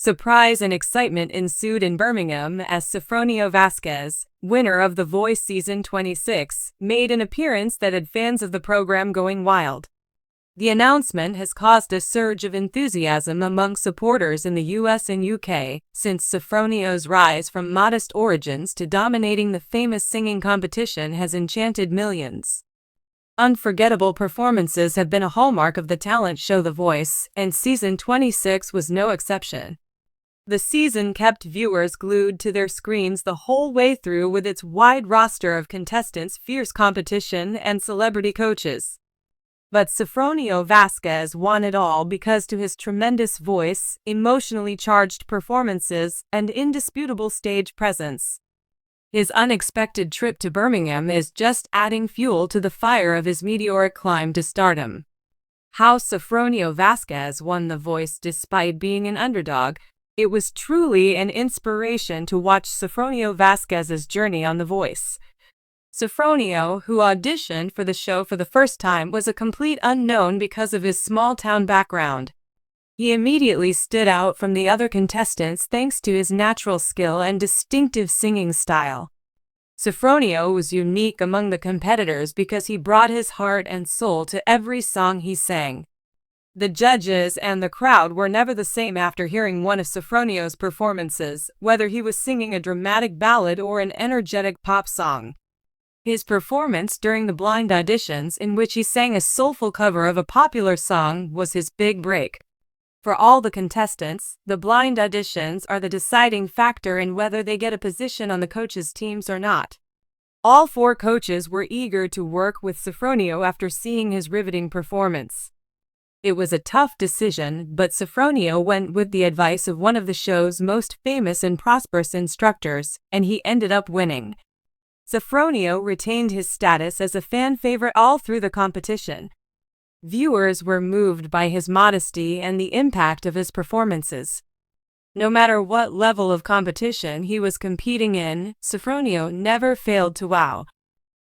Surprise and excitement ensued in Birmingham as Sofronio Vasquez, winner of The Voice Season 26, made an appearance that had fans of the program going wild. The announcement has caused a surge of enthusiasm among supporters in the US and UK, since Sofronio's rise from modest origins to dominating the famous singing competition has enchanted millions. Unforgettable performances have been a hallmark of the talent show The Voice, and Season 26 was no exception. The season kept viewers glued to their screens the whole way through with its wide roster of contestants, fierce competition, and celebrity coaches. But Sofronio Vasquez won it all because to his tremendous voice, emotionally charged performances, and indisputable stage presence. His unexpected trip to Birmingham is just adding fuel to the fire of his meteoric climb to stardom. How Sofronio Vasquez won The Voice despite being an underdog. It was truly an inspiration to watch Sofronio Vasquez's journey on The Voice. Sofronio, who auditioned for the show for the first time, was a complete unknown because of his small-town background. He immediately stood out from the other contestants thanks to his natural skill and distinctive singing style. Sofronio was unique among the competitors because he brought his heart and soul to every song he sang. The judges and the crowd were never the same after hearing one of Sofronio's performances, whether he was singing a dramatic ballad or an energetic pop song. His performance during the blind auditions, in which he sang a soulful cover of a popular song, was his big break. For all the contestants, the blind auditions are the deciding factor in whether they get a position on the coaches' teams or not. All 4 coaches were eager to work with Sofronio after seeing his riveting performance. It was a tough decision, but Sofronio went with the advice of one of the show's most famous and prosperous instructors, and he ended up winning. Sofronio retained his status as a fan favorite all through the competition. Viewers were moved by his modesty and the impact of his performances. No matter what level of competition he was competing in, Sofronio never failed to wow.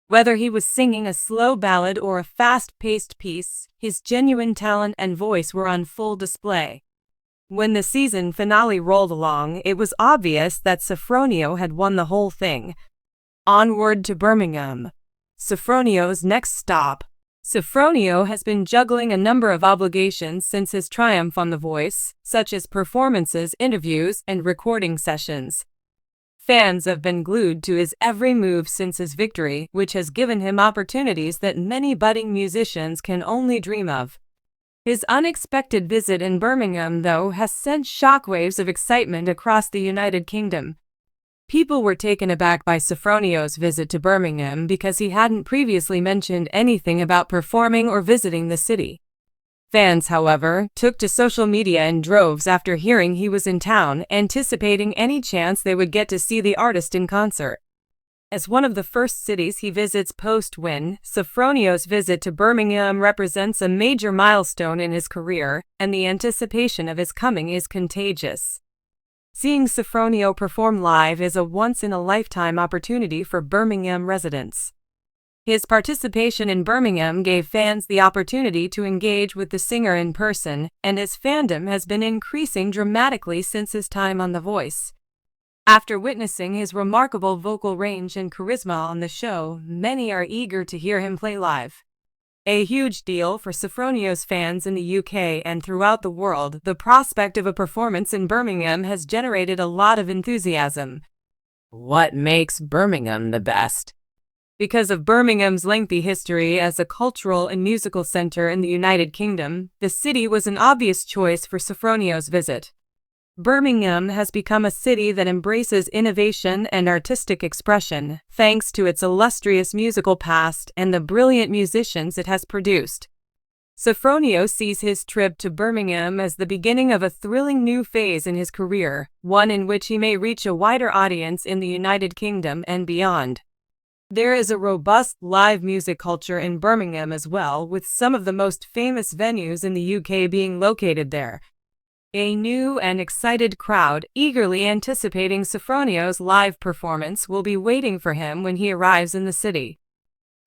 Whether he was singing a slow ballad or a fast-paced piece, his genuine talent and voice were on full display. When the season finale rolled along, it was obvious that Sofronio had won the whole thing. Onward to Birmingham. Sofronio's next stop. Sofronio has been juggling a number of obligations since his triumph on The Voice, such as performances, interviews, and recording sessions. Fans have been glued to his every move since his victory, which has given him opportunities that many budding musicians can only dream of. His unexpected visit in Birmingham, though, has sent shockwaves of excitement across the United Kingdom. People were taken aback by Sofronio's visit to Birmingham because he hadn't previously mentioned anything about performing or visiting the city. Fans, however, took to social media in droves after hearing he was in town, anticipating any chance they would get to see the artist in concert. As one of the first cities he visits post-win, Sofronio's visit to Birmingham represents a major milestone in his career, and the anticipation of his coming is contagious. Seeing Sofronio perform live is a once-in-a-lifetime opportunity for Birmingham residents. His participation in Birmingham gave fans the opportunity to engage with the singer in person, and his fandom has been increasing dramatically since his time on The Voice. After witnessing his remarkable vocal range and charisma on the show, many are eager to hear him play live. A huge deal for Sofronio's fans in the UK and throughout the world, the prospect of a performance in Birmingham has generated a lot of enthusiasm. What makes Birmingham the best? Because of Birmingham's lengthy history as a cultural and musical center in the United Kingdom, the city was an obvious choice for Sofronio's visit. Birmingham has become a city that embraces innovation and artistic expression, thanks to its illustrious musical past and the brilliant musicians it has produced. Sofronio sees his trip to Birmingham as the beginning of a thrilling new phase in his career, one in which he may reach a wider audience in the United Kingdom and beyond. There is a robust live music culture in Birmingham as well, with some of the most famous venues in the UK being located there. A new and excited crowd, eagerly anticipating Sofronio's live performance, will be waiting for him when he arrives in the city.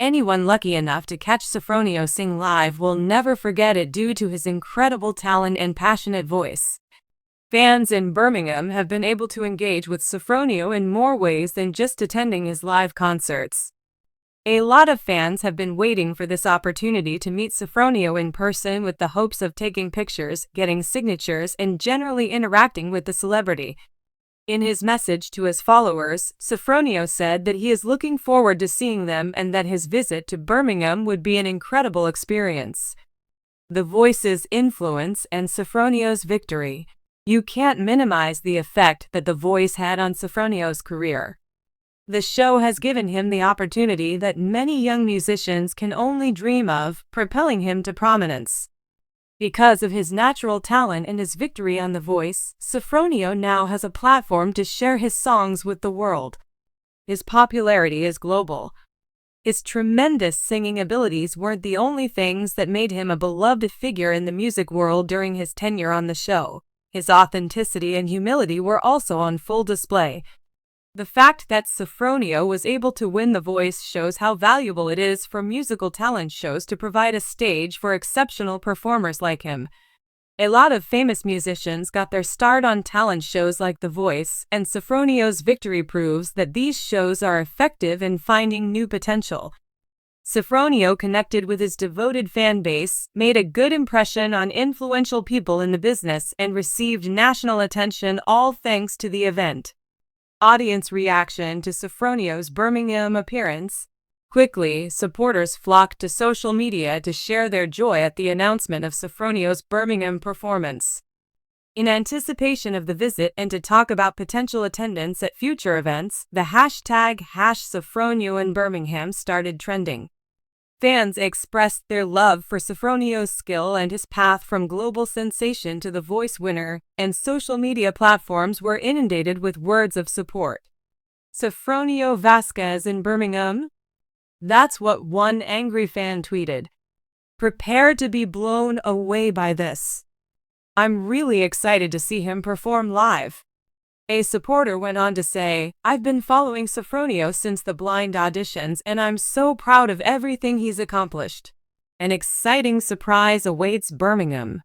Anyone lucky enough to catch Sofronio sing live will never forget it due to his incredible talent and passionate voice. Fans in Birmingham have been able to engage with Sofronio in more ways than just attending his live concerts. A lot of fans have been waiting for this opportunity to meet Sofronio in person with the hopes of taking pictures, getting signatures, and generally interacting with the celebrity. In his message to his followers, Sofronio said that he is looking forward to seeing them and that his visit to Birmingham would be an incredible experience. The Voice's influence and Sofronio's victory. You can't minimize the effect that The Voice had on Sofronio's career. The show has given him the opportunity that many young musicians can only dream of, propelling him to prominence. Because of his natural talent and his victory on The Voice, Sofronio now has a platform to share his songs with the world. His popularity is global. His tremendous singing abilities weren't the only things that made him a beloved figure in the music world during his tenure on the show. His authenticity and humility were also on full display. The fact that Sofronio was able to win The Voice shows how valuable it is for musical talent shows to provide a stage for exceptional performers like him. A lot of famous musicians got their start on talent shows like The Voice, and Sofronio's victory proves that these shows are effective in finding new potential. Sofronio connected with his devoted fan base, made a good impression on influential people in the business, and received national attention, all thanks to the event. Audience reaction to Sofronio's Birmingham appearance. Quickly, supporters flocked to social media to share their joy at the announcement of Sofronio's Birmingham performance. In anticipation of the visit and to talk about potential attendance at future events, the hashtag #Sofronio in Birmingham started trending. Fans expressed their love for Sofronio's skill and his path from global sensation to The Voice winner, and social media platforms were inundated with words of support. Sofronio Vasquez in Birmingham? That's what one angry fan tweeted. Prepare to be blown away by this. I'm really excited to see him perform live. A supporter went on to say, I've been following Sofronio since the blind auditions and I'm so proud of everything he's accomplished. An exciting surprise awaits Birmingham.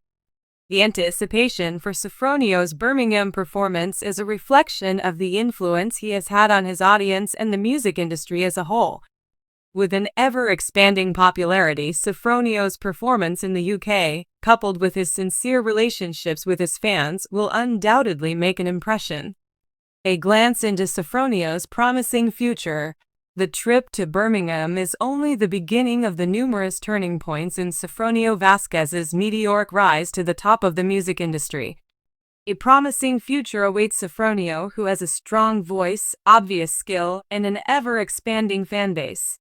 The anticipation for Sofronio's Birmingham performance is a reflection of the influence he has had on his audience and the music industry as a whole. With an ever-expanding popularity, Sofronio's performance in the UK, coupled with his sincere relationships with his fans, will undoubtedly make an impression. A glance into Sofronio's promising future. The trip to Birmingham is only the beginning of the numerous turning points in Sofronio Vasquez's meteoric rise to the top of the music industry. A promising future awaits Sofronio, who has a strong voice, obvious skill, and an ever-expanding fanbase.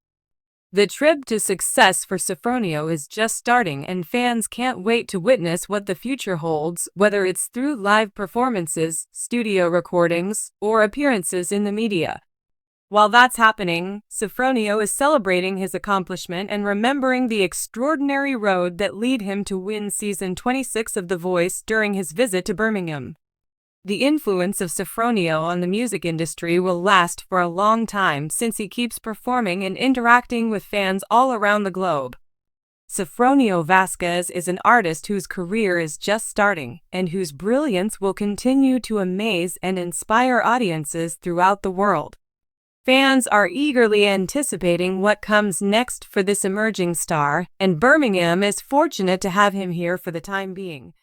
The trip to success for Sofronio is just starting, and fans can't wait to witness what the future holds, whether it's through live performances, studio recordings, or appearances in the media. While that's happening, Sofronio is celebrating his accomplishment and remembering the extraordinary road that led him to win season 26 of The Voice during his visit to Birmingham. The influence of Sofronio on the music industry will last for a long time since he keeps performing and interacting with fans all around the globe. Sofronio Vasquez is an artist whose career is just starting and whose brilliance will continue to amaze and inspire audiences throughout the world. Fans are eagerly anticipating what comes next for this emerging star, and Birmingham is fortunate to have him here for the time being.